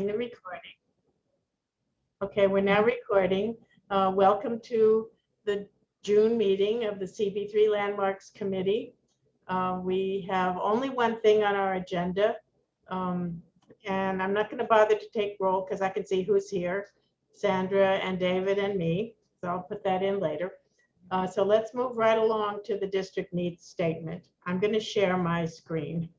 the recording. Okay, we're now recording. Welcome to the June meeting of the CB3 Landmarks Committee. We have only one thing on our agenda, and I'm not going to bother to take roll because I can see who's here, Sandra and David and me, so I'll put that in later. So let's move right along to the district needs statement. I'm going to share my screen.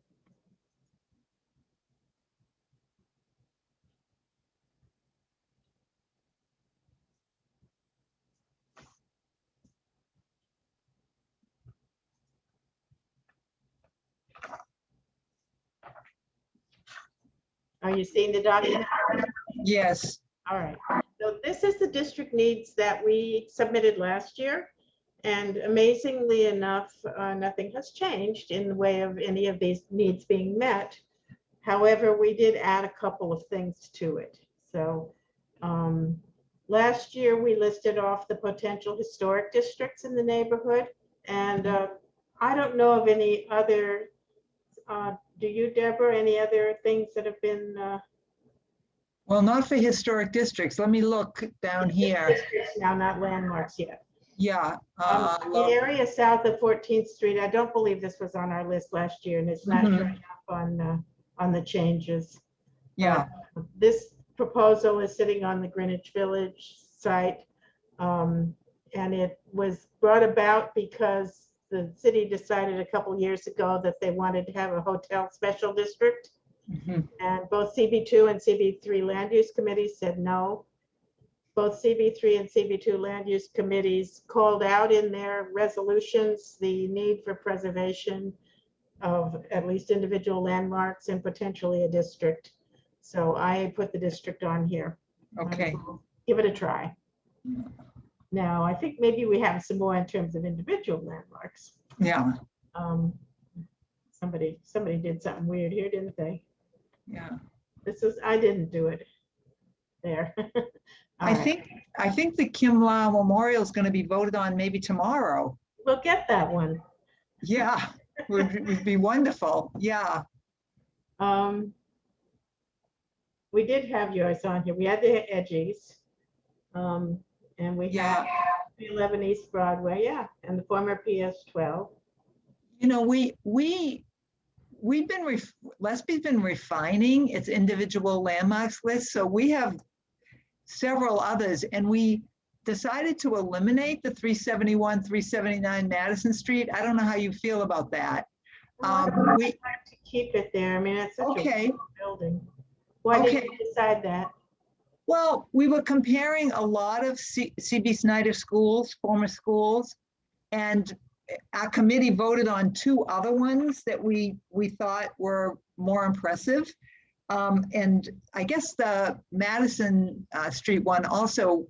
Are you seeing the document? Yes. All right. So this is the district needs that we submitted last year. And amazingly enough, nothing has changed in the way of any of these needs being met. However, we did add a couple of things to it. So last year we listed off the potential historic districts in the neighborhood. And I don't know of any other, do you, Deborah, any other things that have been Well, not for historic districts. Let me look down here. districts now, not landmarks yet? Yeah. The area south of 14th Street, I don't believe this was on our list last year, and it's not showing up on the changes. Yeah. This proposal is sitting on the Greenwich Village site, and it was brought about because the city decided a couple years ago that they wanted to have a hotel special district. And both CB2 and CB3 land use committees said no. Both CB3 and CB2 land use committees called out in their resolutions the need for preservation of at least individual landmarks and potentially a district. So I put the district on here. Okay. Give it a try. Now, I think maybe we have some more in terms of individual landmarks. Yeah. Somebody did something weird here, didn't they? Yeah. I didn't do it there. I think the Kim Lau Memorial is going to be voted on maybe tomorrow. We'll get that one. Yeah, would be wonderful. Yeah. We did have yours on here. We had the Edgies. And we have 11 East Broadway, yeah, and the former PS 12. You know, Lespi's been refining its individual landmarks list. So we have several others, and we decided to eliminate the 371, 379 Madison Street. I don't know how you feel about that. We like to keep it there. I mean, it's such a beautiful building. Why did you decide that? Well, we were comparing a lot of CB Snyder schools, former schools, and our committee voted on two other ones that we thought were more impressive. And I guess the Madison Street one also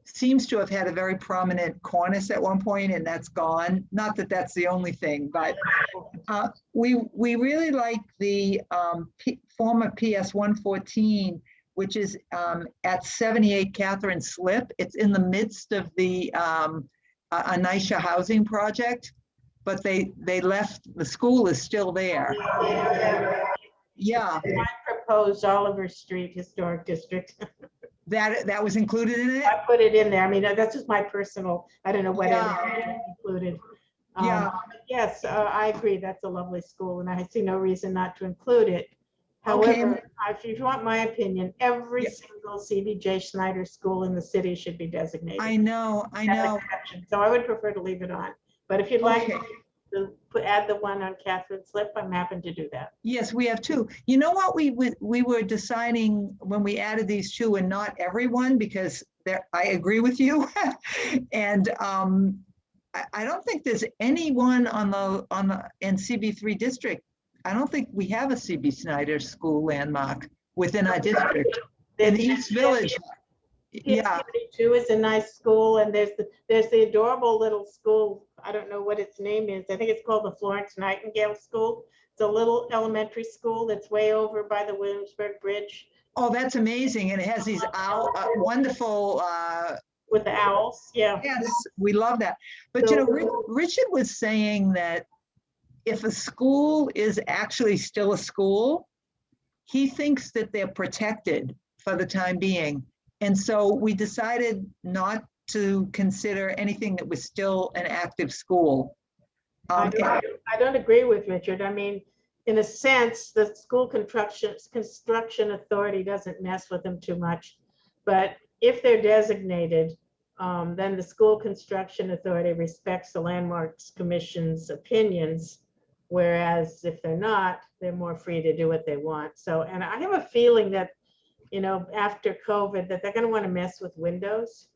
seems to have had a very prominent cornice at one point, and that's gone. Not that that's the only thing, but we really like the former PS 114, which is at 78 Catherine Slip. It's in the midst of the Anisha housing project, but they left, the school is still there. Yeah. I proposed Oliver Street Historic District. That was included in it? I put it in there. I mean, that's just my personal, I don't know what included. Yes, I agree. That's a lovely school, and I see no reason not to include it. However, if you want my opinion, every single CB Snyder school in the city should be designated. I know. So I would prefer to leave it on. But if you'd like to add the one on Catherine Slip, I'm happy to do that. Yes, we have two. You know what we were deciding when we added these two, and not everyone, because I agree with you. And I don't think there's anyone in CB3 district. I don't think we have a CB Snyder school landmark within our district. In the East Village. Yeah. PS 2 is a nice school, and there's the adorable little school. I don't know what its name is. I think it's called the Florence Nightingale School. It's a little elementary school that's way over by the Williamsburg Bridge. Oh, that's amazing. And it has these wonderful with the owls. Yeah. Yes, we love that. But you know, Richard was saying that if a school is actually still a school, he thinks that they're protected for the time being. And so we decided not to consider anything that was still an active school. I don't agree with Richard. I mean, in a sense, the school construction authority doesn't mess with them too much. But if they're designated, then the school construction authority respects the Landmarks Commission's opinions. Whereas if they're not, they're more free to do what they want. So, and I have a feeling that, you know, after COVID, that they're going to want to mess with windows.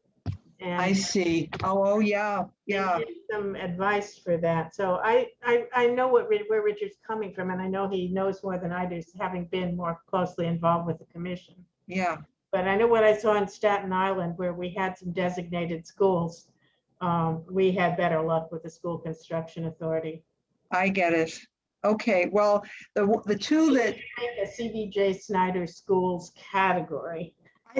And I see. Oh, yeah, yeah. get some advice for that. So I know where Richard's coming from, and I know he knows more than I do, having been more closely involved with the commission. Yeah, But I know what I saw in Staten Island, where we had some designated schools. We had better luck with the school construction authority. I get it. Okay, well, the two that A CBJ Snyder Schools category.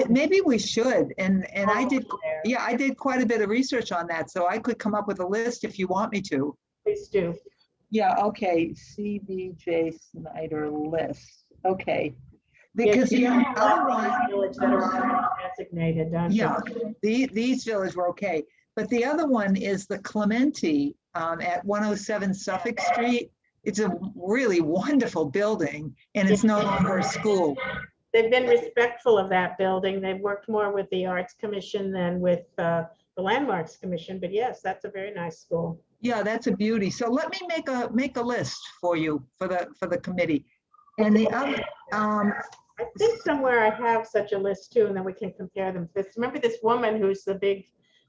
maybe we should, and I did, There. yeah, I did quite a bit of research on that, so I could come up with a list if you want me to. Please do. Yeah, okay, CBJ Snyder list, okay. Yes, Because the you have a other lot of one, villages that are designated, don't you? yeah, these villas were okay. But the other one is the Clementi at 107 Suffolk Street. It's a really wonderful building, and it's no longer a school. They've been respectful of that building. They've worked more with the Arts Commission than with the Landmarks Commission. But yes, that's a very nice school. Yeah, that's a beauty. So let me make a list for you for the committee. And the other, I think somewhere I have such a list too, and then we can compare them. Remember this woman who's the big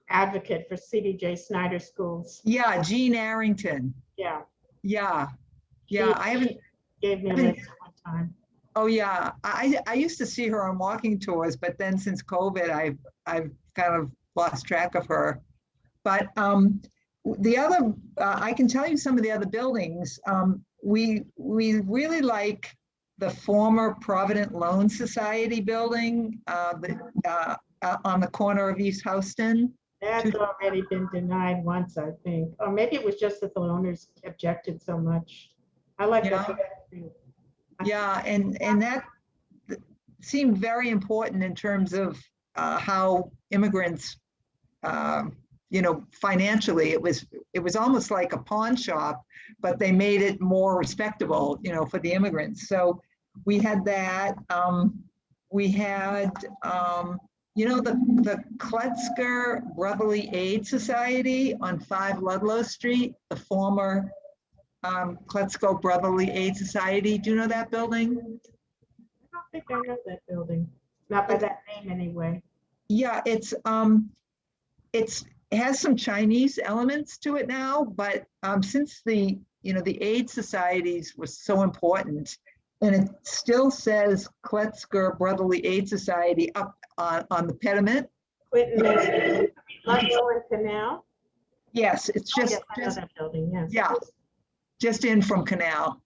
advocate for CBJ Snyder Schools? yeah, Jean Arrington. Yeah. Yeah, yeah. She I haven't. gave me a list one time. Oh yeah, I used to see her on walking tours, but then since COVID, I've kind of lost track of her. But the other, I can tell you some of the other buildings. We really like the former Provident Loan Society building on the corner of East Houston. That's already been denied once, I think. Or maybe it was just that the owners objected so much. I like that. Yeah, and that seemed very important in terms of how immigrants, you know, financially, it was almost like a pawn shop, but they made it more respectable, you know, for the immigrants. So we had that. We had, you know, the Kletzker Brotherly Aid Society on 5 Ludlow Street, the former Kletzko Brotherly Aid Society. Do you know that building? I don't think I know that building. Not by that name anyway. Yeah, it has some Chinese elements to it now, but since the aid societies was so important, and it still says Kletzker Brotherly Aid Society up on the pediment. Clinton is Ludlow and Canal. Yes, it's just, Yes, I know that building, yes. yeah, just in from Canal.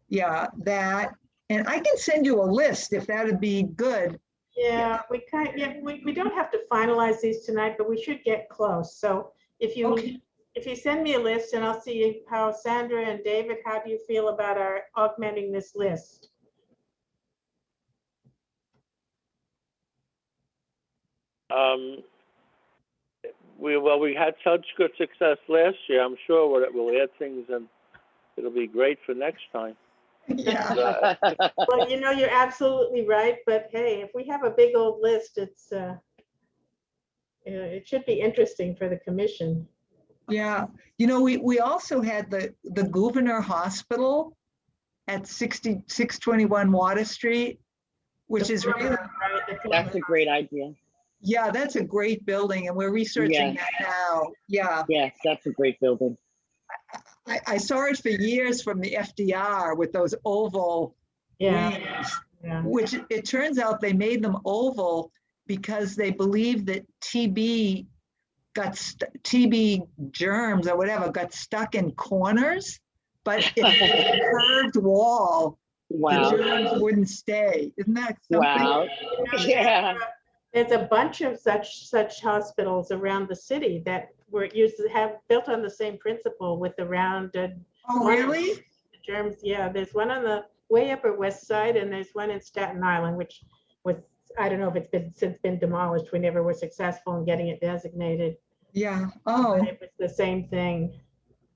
Yeah, that, and I can send you a list if that'd be good. Yeah, we don't have to finalize these tonight, but we should get close. So if you Okay. if you send me a list, and I'll see how Sandra and David, how do you feel about our augmenting this list? We had such good success last year. I'm sure we'll add things, and it'll be great for next time. Yeah. Well, you know, you're absolutely right, but hey, if we have a big old list, it's it should be interesting for the commission. Yeah, you know, we also had the Gouverneur Hospital at 621 Water Street, which is really, That's a great idea. yeah, that's a great building, and we're researching that now. Yeah, Yes, that's a great building. I saw it for years from the FDR with those oval Yeah, wings, yeah. which it turns out they made them oval because they believed that TB germs or whatever got stuck in corners, but if it was a curved wall, Wow. the germs wouldn't stay. Isn't that something? Wow. Yeah. There's a bunch of such hospitals around the city that were used to have built on the same principle with the rounded Oh, really? germs. Yeah, there's one on the way Upper West Side, and there's one in Staten Island, which was, I don't know if it's been since been demolished. We never were successful in getting it designated. Yeah. But Oh, it was the same thing.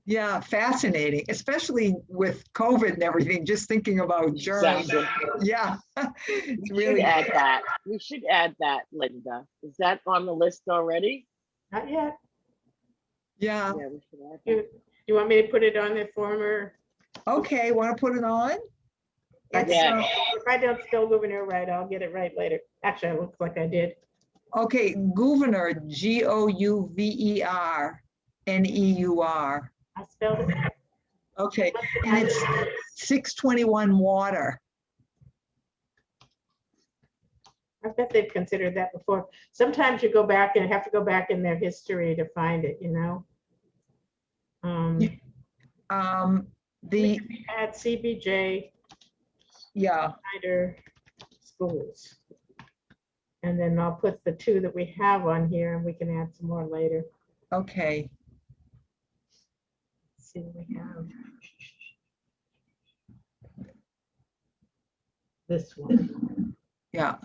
yeah. Fascinating, especially with COVID and everything, just thinking about germs. Exactly. Yeah. It's We should really, add that. We should add that, Linda. Is that on the list already? Not yet. yeah. Yeah, we should add You, that. you want me to put it on the former? Okay, want to put it on? It's, Yeah. If I don't spell governor right, I'll get it right later. Actually, it looks like I did. okay, Gouverneur, Gouverneur. I spelled it. Okay, and it's 621 water. I bet they've considered that before. Sometimes you go back and have to go back in their history to find it, you know? The, Add CBJ yeah, Snyder Schools. And then I'll put the two that we have on here and we can add some more later. okay. Let's see what we have. This one. Yeah.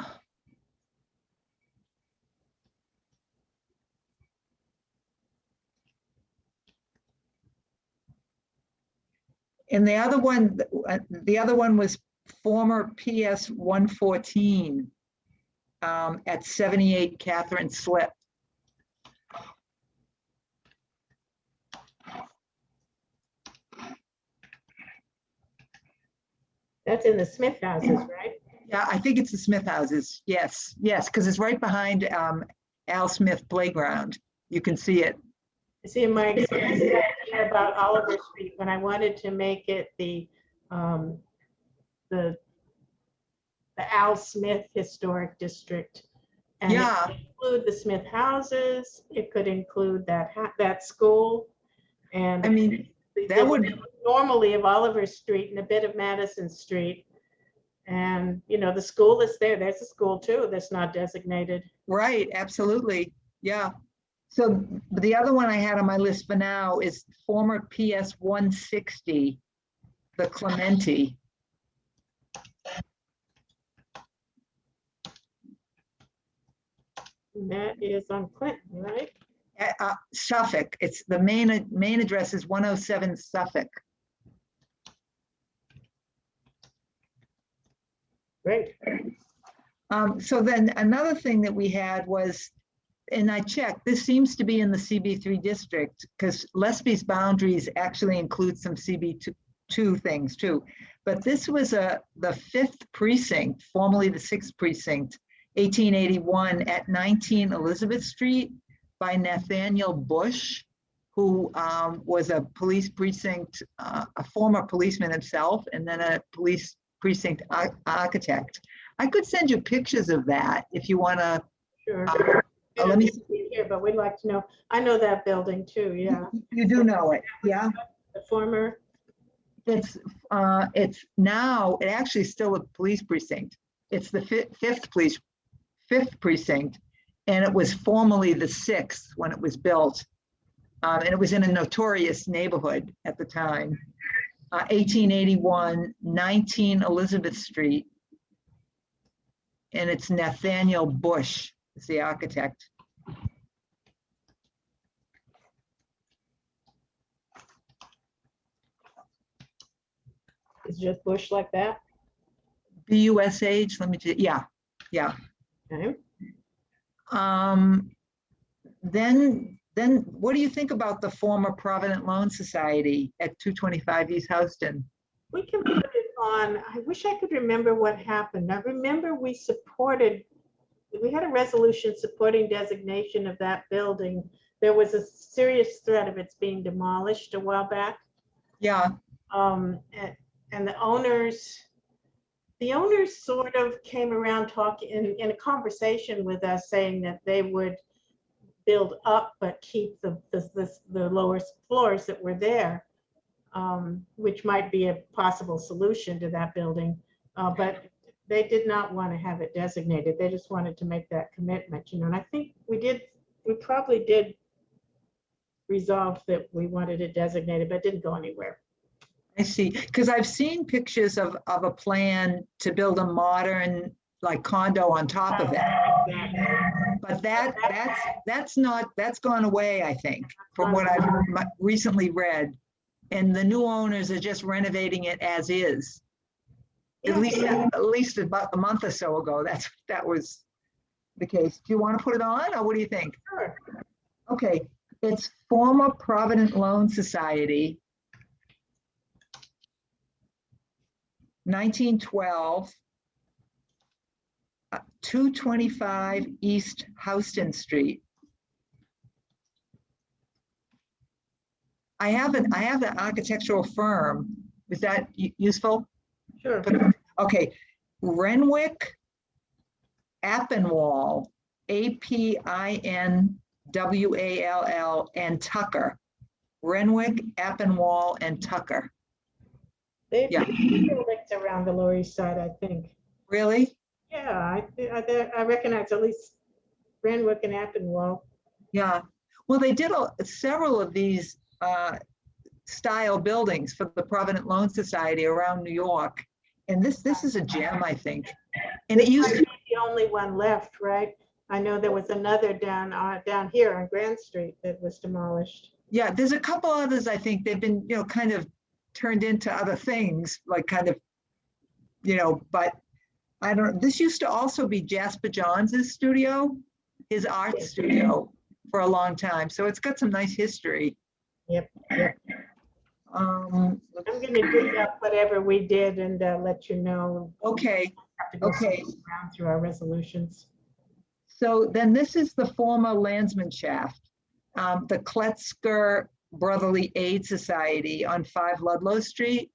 And the other one was former PS 114 at 78 Catherine Slip. That's in the Smith houses, right? Yeah, I think it's the Smith houses. Yes, yes, because it's right behind Al Smith Playground. You can see it. See, my experience about Oliver Street, when I wanted to make it the the Al Smith Historic District. And it Yeah. could include the Smith houses, it could include that school. And I mean, the that would, normally of Oliver Street and a bit of Madison Street. And, you know, the school is there. There's a school too that's not designated. right, absolutely. Yeah. So the other one I had on my list for now is former PS 160, the Clementi. And that is on Clinton, right? Suffolk. It's the main address is 107 Suffolk. Great. So then another thing that we had was, and I checked, this seems to be in the CB3 district because Lespi's boundaries actually include some CB2 things too. But this was the 5th precinct, formerly the 6th precinct, 1881 at 19 Elizabeth Street by Nathaniel Bush, who was a police precinct, a former policeman himself, and then a police precinct architect. I could send you pictures of that if you want to. Sure. Let me see. Here, but we'd like to know. I know that building too, yeah. You do know it, yeah? The former, It's now, it actually is still a police precinct. It's the 5th precinct, and it was formerly the 6th when it was built. And it was in a notorious neighborhood at the time. 1881, 19 Elizabeth Street. And it's Nathaniel Bush is the architect. is just Bush like that. BUSH, let me just, yeah. Okay. Then what do you think about the former Provident Loan Society at 225 East Houston? We can put it on. I wish I could remember what happened. I remember we had a resolution supporting designation of that building. There was a serious threat of its being demolished a while back. Yeah, And the owners sort of came around talking in a conversation with us, saying that they would build up but keep the lower floors that were there, which might be a possible solution to that building. But they did not want to have it designated. They just wanted to make that commitment, you know. And I think we probably did resolve that we wanted it designated, but it didn't go anywhere. I see, because I've seen pictures of a plan to build a modern like condo on top of it. Exactly. But that's gone away, I think, from what I've recently read. And the new owners are just renovating it as is. At least about a month or so ago, that was the case. Do you want to put it on, or what do you think? Sure. Okay, it's former Provident Loan Society, 1912, 225 East Houston Street. I have the architectural firm. Is that useful? Sure. Okay, Renwick, Appinwall, Apinwall, and Tucker. Renwick, Appinwall, and Tucker. They've Yeah. buildings around the Lower East Side, I think. Really? Yeah, I recognize at least Renwick and Appinwall. Yeah. Well, they did several of these style buildings for the Provident Loan Society around New York. And this is a gem, I think. And it used to be the only one left, right? I know there was another down here on Grand Street that was demolished. Yeah, there's a couple others, I think. They've been, kind of turned into other things, like kind of, but I don't, this used to also be Jasper Johns' studio, his art studio for a long time. So it's got some nice history. Yep. I'm going to dig up whatever we did and let you know. Okay. Okay. Around through our resolutions. So then this is the former Landsman Shaft, the Kletzker Brotherly Aid Society on 5 Ludlow Street.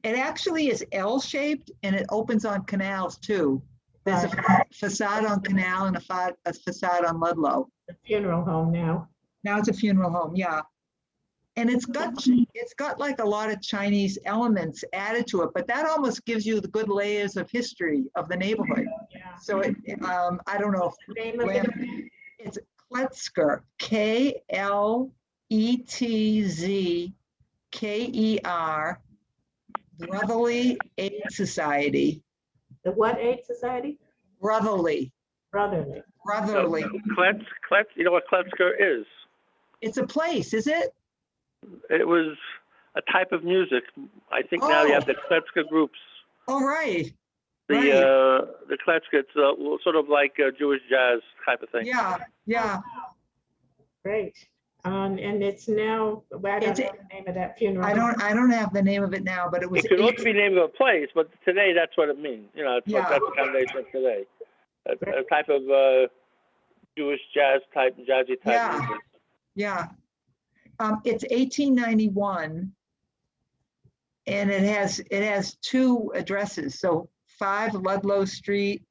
It actually is L-shaped and it opens on canals too. There's a facade on Canal and a facade on Ludlow. The funeral home now. Now it's a funeral home, yeah. And it's got like a lot of Chinese elements added to it, but that almost gives you the good layers of history of the neighborhood. Yeah. So I don't know if Name of it? it's Kletzker, Kletzker, Brotherly Aid Society. The what aid society? Brotherly. Brotherly. Kletz, you know what Kletzker is? It's a place, is it? It was a type of music. I think now you have the Kletzker groups. Oh, right. The Kletzker, it's sort of like a Jewish jazz type of thing. Yeah. Great. And it's now, I don't know the name of that funeral. I don't have the name of it now, but it was. It could also be named of a place, but today that's what it means. That's the foundation of today. A type of Jewish jazz type, jazzy type music. Yeah. It's 1891, and it has 2 addresses. So 5 Ludlow Street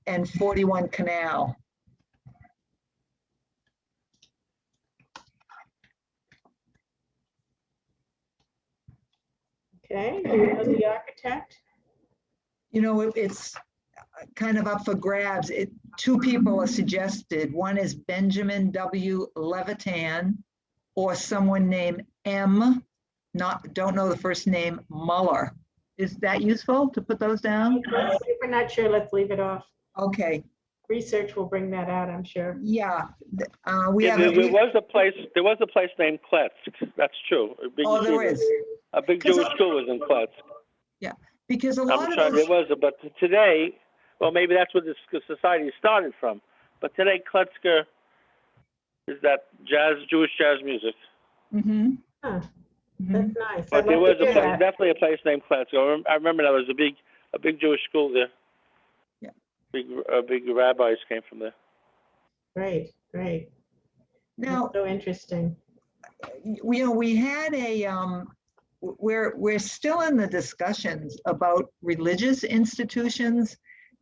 and 41 Canal. Okay, you know the architect? It's kind of up for grabs. 2 people are suggested. One is Benjamin W. Levitan, or someone named M. Don't know the first name, Muller. Is that useful to put those down? If we're not sure, let's leave it off. Okay. Research will bring that out, I'm sure. Yeah. There was a place named Kletsk. That's true. There is. A big Jewish school was in Kletsk. Yeah, because a lot of those. There was, but today, well, maybe that's where this society started from. But today, Kletzker is that Jewish jazz music. Mm-hmm. Huh. That's nice. But there was definitely a place named Kletzker. I remember there was a big Jewish school there. Yeah. Big rabbis came from there. Great. Now, that's so interesting. We had we're still in the discussions about religious institutions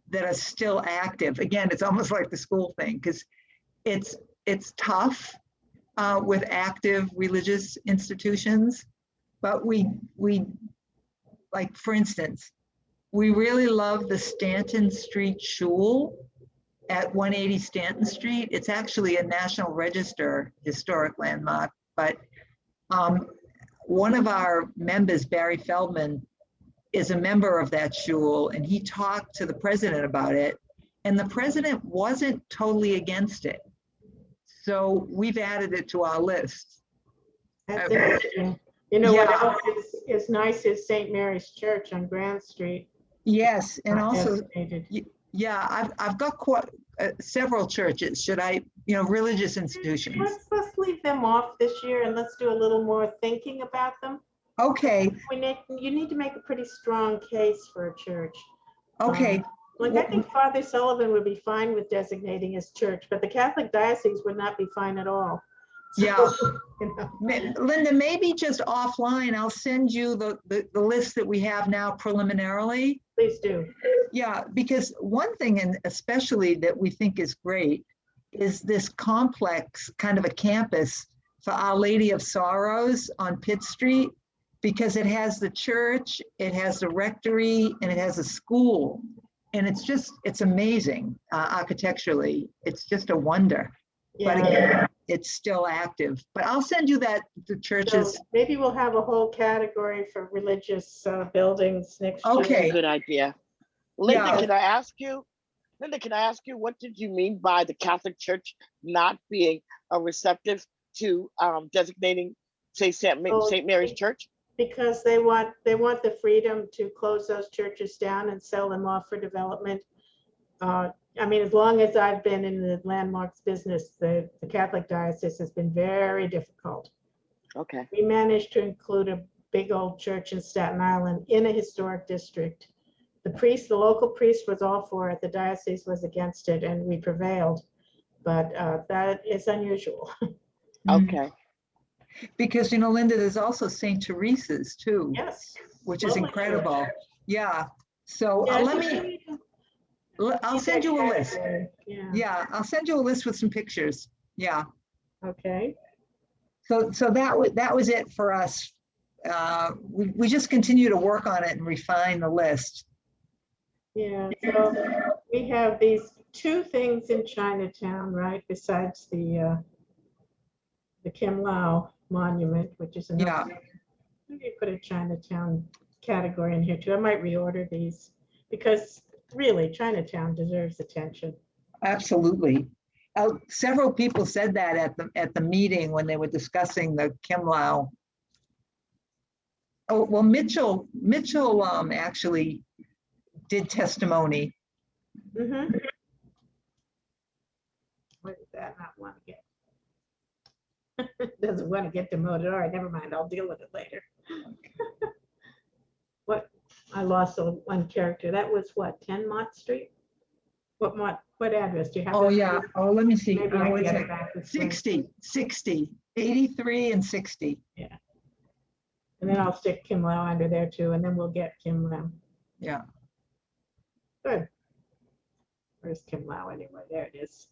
that are still active. Again, it's almost like the school thing, because it's tough with active religious institutions, but we like, for instance, we really love the Stanton Street Shul at 180 Stanton Street. It's actually a National Register historic landmark, but one of our members, Barry Feldman, is a member of that shul, and he talked to the president about it, and the president wasn't totally against it. So we've added it to our list. That's interesting. You know what Yeah. else is nice is St. Mary's Church on Grand Street. Yes, and also, Designated. yeah, I've got several churches. Should I, religious institutions? Let's leave them off this year and let's do a little more thinking about them. Okay, You need to make a pretty strong case for a church. okay. Like I think Father Sullivan would be fine with designating as church, but the Catholic diocese would not be fine at all. So, Yeah. you know. Linda, maybe just offline, I'll send you the list that we have now preliminarily. Please do. Yeah, because one thing, and especially that we think is great, is this complex kind of a campus for Our Lady of Sorrows on Pitt Street, because it has the church, it has the rectory, and it has a school. And it's amazing architecturally. It's just a wonder. But Yeah. again, it's still active. But I'll send you the churches. So maybe we'll have a whole category for religious buildings next year. Okay. Good idea. Linda, Yeah. can I ask you? Linda, can I ask you, what did you mean by the Catholic Church not being a receptive to designating, say, St. Mary's Church? Because they want the freedom to close those churches down and sell them off for development. I mean, as long as I've been in the landmarks business, the Catholic diocese has been very difficult. Okay. We managed to include a big old church in Staten Island in a historic district. The local priest was all for it. The diocese was against it, and we prevailed. But that is unusual. Okay. Because, Linda, there's also St. Teresa's too, Yes. which is Lovely incredible. church. Yeah. So Yeah, I'll send you a list. Yeah. Yeah, I'll send you a list with some pictures. Yeah. Okay. So that was it for us. We just continue to work on it and refine the list. Yeah. So we have these two things in Chinatown, right? Besides the Kim Lau monument, which is another. Yeah. Maybe put a Chinatown category in here too. I might reorder these because really Chinatown deserves attention. Absolutely. Several people said that at the meeting when they were discussing the Kim Lau. Oh, well, Mitchell actually did testimony. Mm-hmm. What does that not want to get? Doesn't want to get demoted. All right, never mind. I'll deal with it later. What? I lost one character. That was what? 10 Mott Street? What address do you have? Oh, yeah. Oh, let me see. Maybe I can get it back this way. 60, 83 and 60. Yeah. And then I'll stick Kim Lau under there too, and then we'll get Kim Lau. Yeah. Good. Where's Kim Lau anyway? There it is.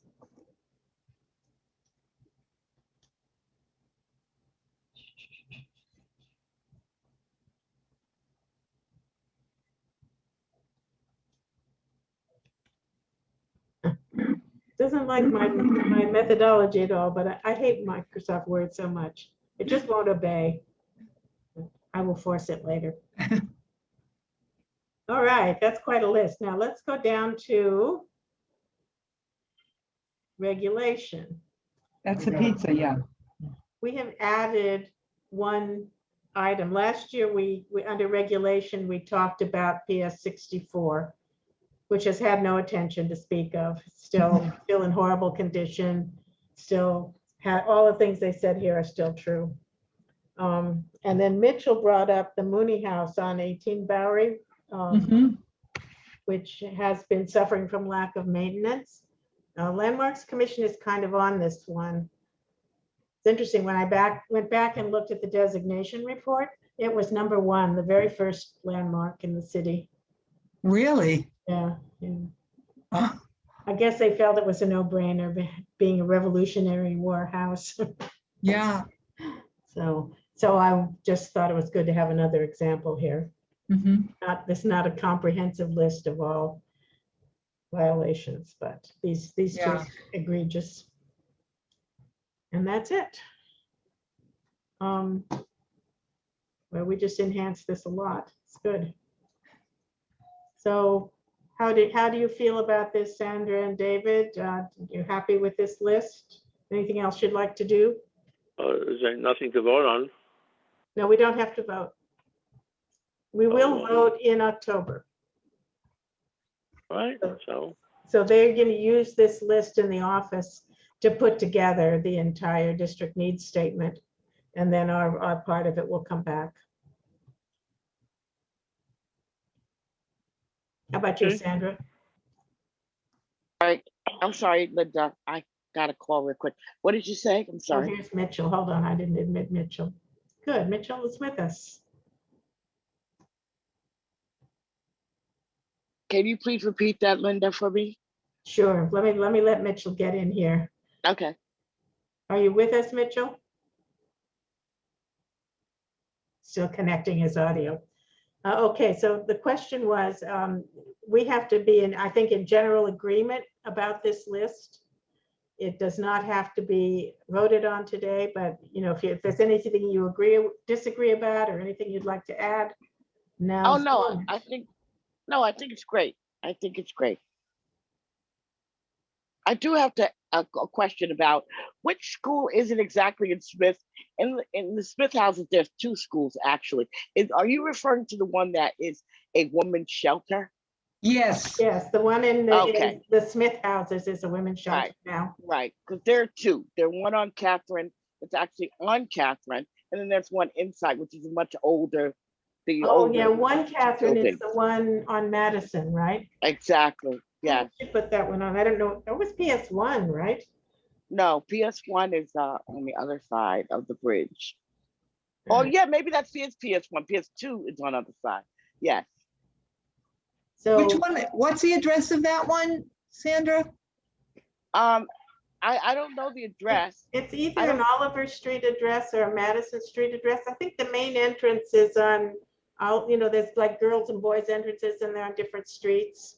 Doesn't like my methodology at all, but I hate Microsoft Word so much. It just won't obey. I will force it later. All right, that's quite a list. Now let's go down to regulation. That's the pizza, yeah. We have added one item. Last year, we under regulation, we talked about PS 64, which has had no attention to speak of. Still in horrible condition. Still all the things they said here are still true. And then Mitchell brought up the Mooney House on 18 Bowery, which has been suffering from lack of maintenance. Landmarks Commission is kind of on this one. It's interesting, when I went back and looked at the designation report, it was number one, the very first landmark in the city. Really? Yeah. I guess they felt it was a no-brainer, being a Revolutionary War house. Yeah. So I just thought it was good to have another example here. This is not a comprehensive list of all violations, but these two egregious. And that's it. Well, we just enhanced this a lot. It's good. So how do you feel about this, Sandra and David? You happy with this list? Anything else you'd like to do? Is there nothing to vote on? No, we don't have to vote. We will Oh. vote in October. Right, so, So they're going to use this list in the office to put together the entire district needs statement. And then our part of it will come back. How about you, Okay. Sandra? I'm sorry, Linda, I got a call real quick. What did you say? I'm Oh, sorry. here's Mitchell. Hold on, I didn't admit Mitchell. Good, Mitchell is with us. Can you please repeat that, Linda, for me? Sure, let me let Mitchell get in here. Okay. Are you with us, Mitchell? Still connecting his audio. Okay, so the question was, we have to be in, I think, in general agreement about this list. It does not have to be voted on today, but if there's anything you agree, disagree about, or anything you'd like to add, now. Oh, no, I think it's great. I think it's great. I do have a question about which school is it exactly in Smith? In the Smith houses, there's two schools actually. Are you referring to the one that is a women's shelter? Yes, Yes, the one in Okay. the Smith houses is a women's shelter Right. now. Right, because there are two. There's one on Catherine. It's actually on Catherine, and then there's one inside, which is much older. The Oh, older yeah, one Catherine is building. the one on Madison, right? Exactly. Yeah. I should put that one on. I don't know. That was PS1, right? No, PS1 is on the other side of the bridge. Oh yeah, maybe that's PS1. PS2 is on the other side. Yes. So which one, what's the address of that one, Sandra? I don't know the address. it's either I an don't- Oliver Street address or a Madison Street address. I think the main entrance is on, there's like girls and boys entrances and they're on different streets.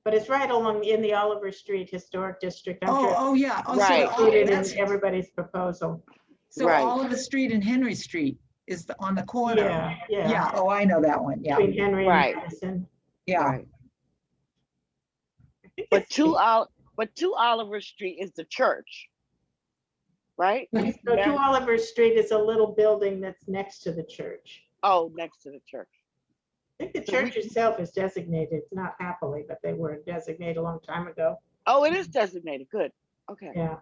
But it's right along in the Oliver Street Historic District. I'm sure Oh, yeah. Oh, so Right. included that's- in everybody's proposal. So Right. Oliver Street and Henry Street is on the corner. Yeah, yeah. Yeah, oh, I know that one, yeah, Between Henry Right. and Madison. yeah. Right. I think But it's- but 2 Oliver Street is the church. Right? So 2 Oliver Street is a little building that's next to the church. Oh, next to the church. I think the So we- church itself is designated, not happily, but they were designated a long time ago. Oh, it is designated. Good. Okay. Yeah.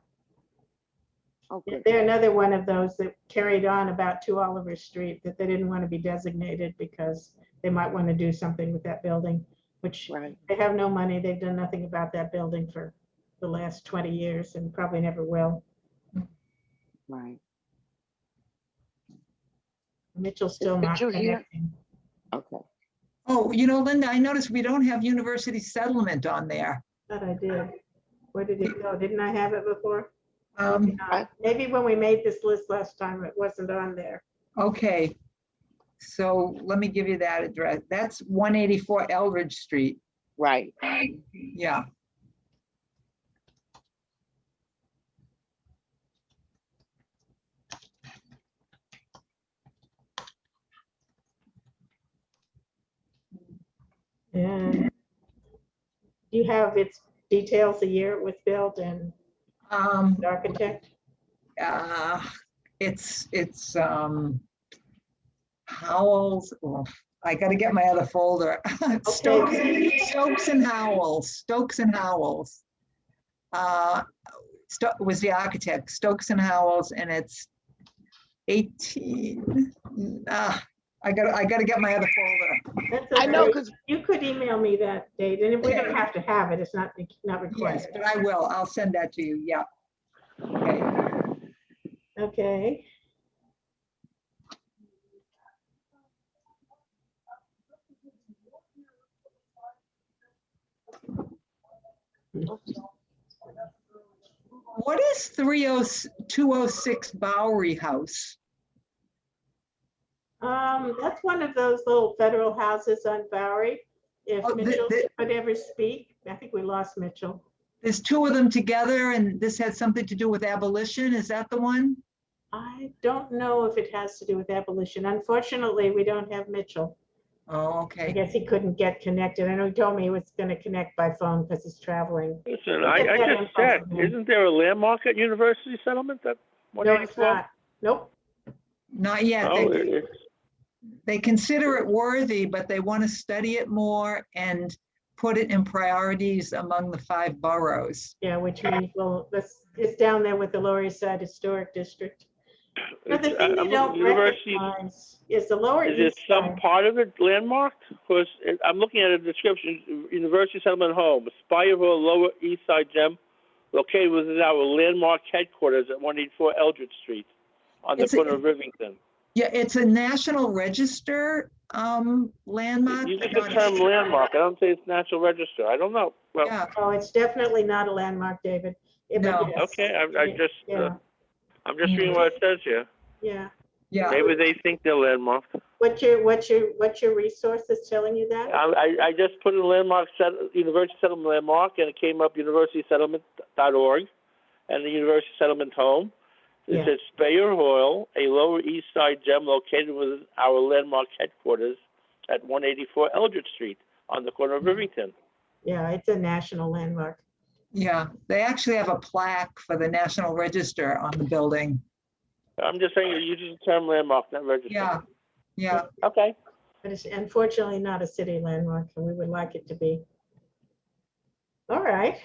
Oh, good. They're another one of those that carried on about 2 Oliver Street, that they didn't want to be designated because they might want to do something with that building, which Right. they have no money. They've done nothing about that building for the last 20 years and probably never will. Right. Mitchell's still not Mitchell here? connecting. Okay. Oh, Linda, I noticed we don't have University Settlement on there. Thought I did. Where did it go? Didn't I have it before? Um, Maybe when we made this list last time, it wasn't on there. okay. So let me give you that address. That's 184 Eldridge Street. Right. Yeah. And do you have its details, the year it was built and the architect? It's Howells. Oh, I got to get my other folder. Stokes and Howells. Was the architect, Stokes and Howells, and it's 18. I got to get my other folder. That's I know okay. because You could email me that date, and if we don't have to have it, it's not required. Yes, but I will. I'll send that to you. Yeah. Okay. Okay. What is 206 Bowery House? That's one of those little federal houses on Bowery. If Oh, Mitchell could ever speak, I think we lost Mitchell. There's two of them together, and this had something to do with abolition. Is that the one? I don't know if it has to do with abolition. Unfortunately, we don't have Mitchell. Oh, I okay. guess he couldn't get connected. I know he told me he was going to connect by phone because he's traveling. Listen, We'll I get that just info checked. from him. Isn't there a landmark at University Settlement at No, it's 184? not. Nope. Not yet. Oh, it's, They consider it worthy, but they want to study it more and put it in priorities among the 5 boroughs. Yeah, which means, well, it's down there with the Lower East Side Historic District. But the thing I'm they don't looking, University, recognize is the Lower is there East some Side. part of it landmarked? Because I'm looking at a description, University Settlement Home, Spireville Lower East Side Gem, located within our landmark headquarters at 184 Eldridge Street on the It's a- corner of Rivington. Yeah, it's a National Register landmark. You but use the not a- term landmark. I don't say it's National Register. I don't know. Well, Yeah, Oh, it's definitely not a landmark, David. But No. yes. okay. I just, Yeah, I'm just reading what it says here. yeah. yeah. Maybe they think they're landmarked. What's your resource that's telling you that? I just put in landmark University Settlement landmark, and it came up universitysettlement.org and the University Settlement Home. It Yeah. says Speyer Hall, a Lower East Side gem located within our landmark headquarters at 184 Eldridge Street on the corner of Rivington. Yeah, it's a national landmark. Yeah, they actually have a plaque for the National Register on the building. I'm just saying you're using the term landmark, not register. Yeah, yeah. Okay. But it's unfortunately not a city landmark, and we would like it to be. All right.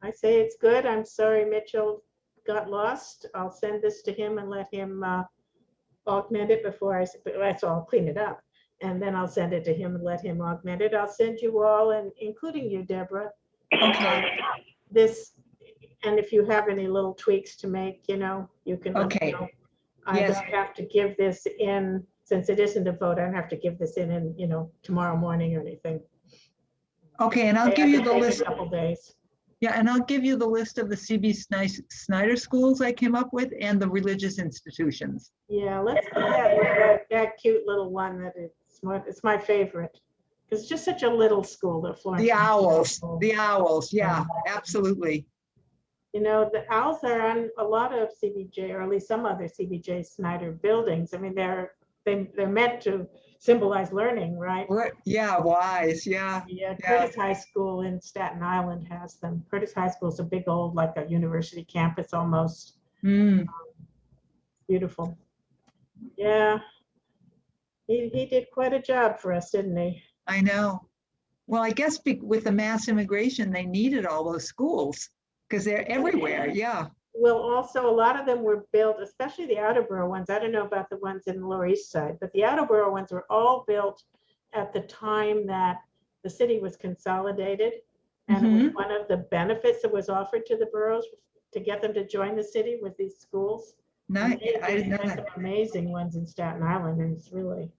I say it's good. I'm sorry Mitchell got lost. I'll send this to him and let him augment it before that's all, I'll clean it up. And then I'll send it to him and let him augment it. I'll send you all, and including you, Deborah, Okay, this, and if you have any little tweaks to make, you can let me Okay. know. I Yes. don't have to give this in, since it isn't a vote, I don't have to give this in, tomorrow morning or anything. okay, and I'll They give have you to the take list. A couple days. Yeah, and I'll give you the list of the CB Snyder schools I came up with and the religious institutions. Yeah, let's do that cute little one that it's my favorite. Because it's just such a little school, the Florence. The owls, School. the owls, yeah, absolutely. The owls are on a lot of CBJ, or at least some other CBJ Snyder buildings. I mean, they're meant to symbolize learning, right? Yeah, wise, yeah. Yeah, Curtis High School in Staten Island has them. Curtis High School is a big old, like a university campus almost. Mm, Beautiful. Yeah. He did quite a job for us, didn't he? I know. Well, I guess with the mass immigration, they needed all those schools because they're everywhere, yeah. Well, also, a lot of them were built, especially the outer borough ones. I don't know about the ones in the Lower East Side, but the outer borough ones were all built at the time that the city was consolidated. And it was one of the benefits that was offered to the boroughs to get them to join the city with these schools. Nice, I didn't know There's that. some amazing ones in Staten Island, and it's really,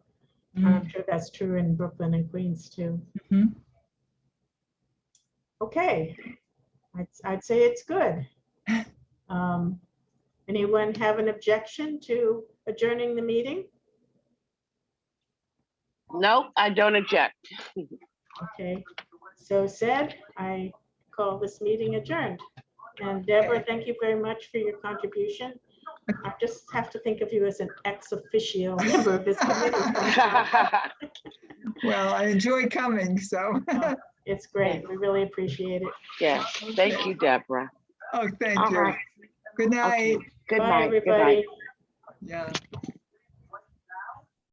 Mm, I'm sure that's true in Brooklyn and Queens too. mhm. Okay, I'd say it's good. Anyone have an objection to adjourning the meeting? No, I don't object. Okay, so said, I call this meeting adjourned. And Deborah, thank you very much for your contribution. I just have to think of you as an ex officio member of this committee. Well, I enjoyed coming, so. It's great. We really appreciate it. Yes, thank you, Deborah. Oh, thank All you. right. Good night. Okay. Good Bye, night. Good night. everybody. Yeah.